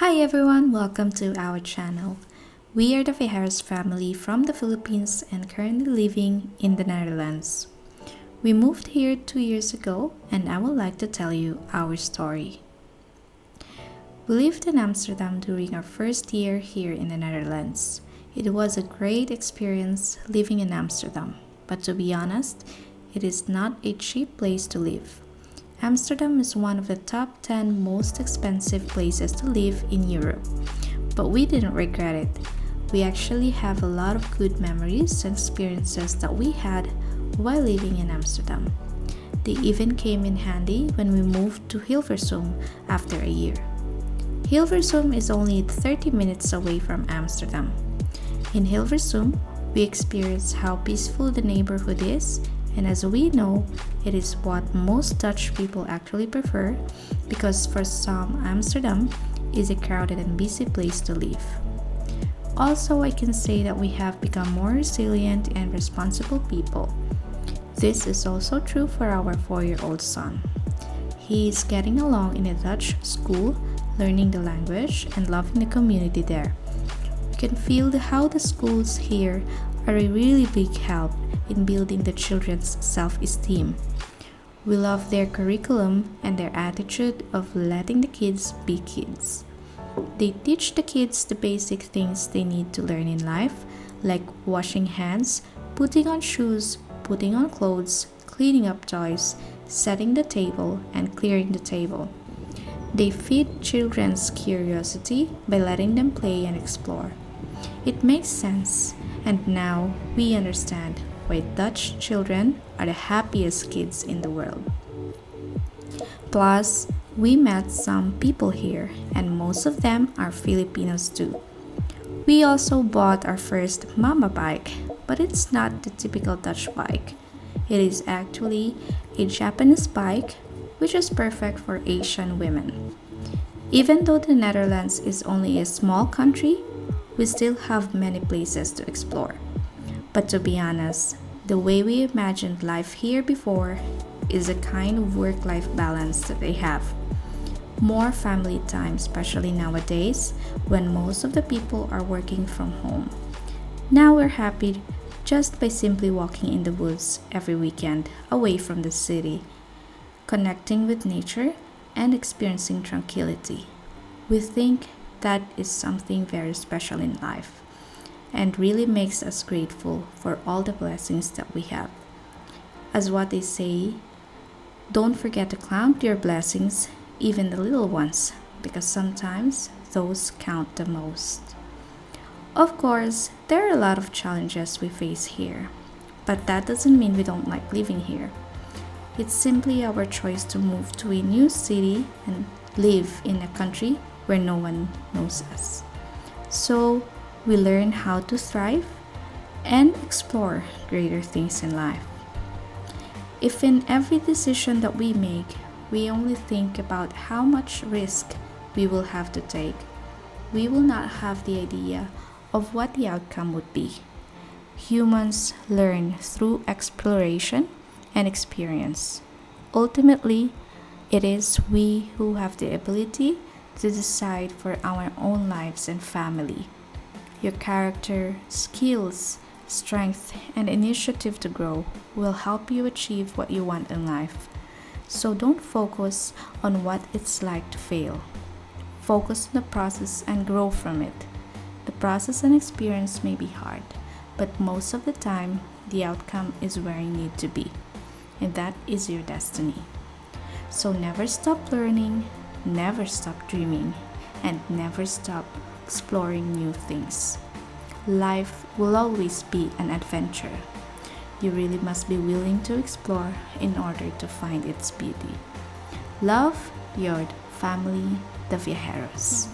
Hi everyone, welcome to our channel. We are the Viajeros family from the Philippines and currently living in the Netherlands. We moved here 2 years ago and I would like to tell you our story. We lived in Amsterdam during our first year here in the Netherlands. It was a great experience living in Amsterdam, but to be honest, it is not a cheap place to live. Amsterdam is one of the top 10 most expensive places to live in Europe, but we didn't regret it. We actually have a lot of good memories and experiences that we had while living in Amsterdam. They even came in handy when we moved to Hilversum after a year. Hilversum is only 30 minutes away from Amsterdam. In Hilversum, we experienced how peaceful the neighborhood is, and as we know, it is what most Dutch people actually prefer because for some, Amsterdam is a crowded and busy place to live. Also, I can say that we have become more resilient and responsible people. This is also true for our 4-year-old son. He is getting along in a Dutch school, learning the language and loving the community there. We can feel how the schools here are a really big help in building the children's self-esteem. We love their curriculum and their attitude of letting the kids be kids. They teach the kids the basic things they need to learn in life, like washing hands, putting on shoes, putting on clothes, cleaning up toys, setting the table, and clearing the table. They feed children's curiosity by letting them play and explore. It makes sense, and now we understand why Dutch children are the happiest kids in the world. Plus, we met some people here, and most of them are Filipinos too. We also bought our first mama bike, but it's not the typical Dutch bike. It is actually a Japanese bike, which is perfect for Asian women. Even though the Netherlands is only a small country, we still have many places to explore. But to be honest, the way we imagined life here before is a kind of work-life balance that they have. More family time, especially nowadays when most of the people are working from home. Now we're happy just by simply walking in the woods every weekend away from the city, connecting with nature and experiencing tranquility. We think that is something very special in life and really makes us grateful for all the blessings that we have. As what they say, don't forget to count your blessings, even the little ones, because sometimes those count the most. Of course, there are a lot of challenges we face here, but that doesn't mean we don't like living here. It's simply our choice to move to a new city and live in a country where no one knows us. So, we learn how to thrive and explore greater things in life. If in every decision that we make, we only think about how much risk we will have to take, we will not have the idea of what the outcome would be. Humans learn through exploration and experience. Ultimately, it is we who have the ability to decide for our own lives and family. Your character, skills, strength, and initiative to grow will help you achieve what you want in life. So don't focus on what it's like to fail. Focus on the process and grow from it. The process and experience may be hard, but most of the time, the outcome is where you need to be, and that is your destiny. So never stop learning, never stop dreaming, and never stop exploring new things. Life will always be an adventure. You really must be willing to explore in order to find its beauty. Love, your family, the Viajeros.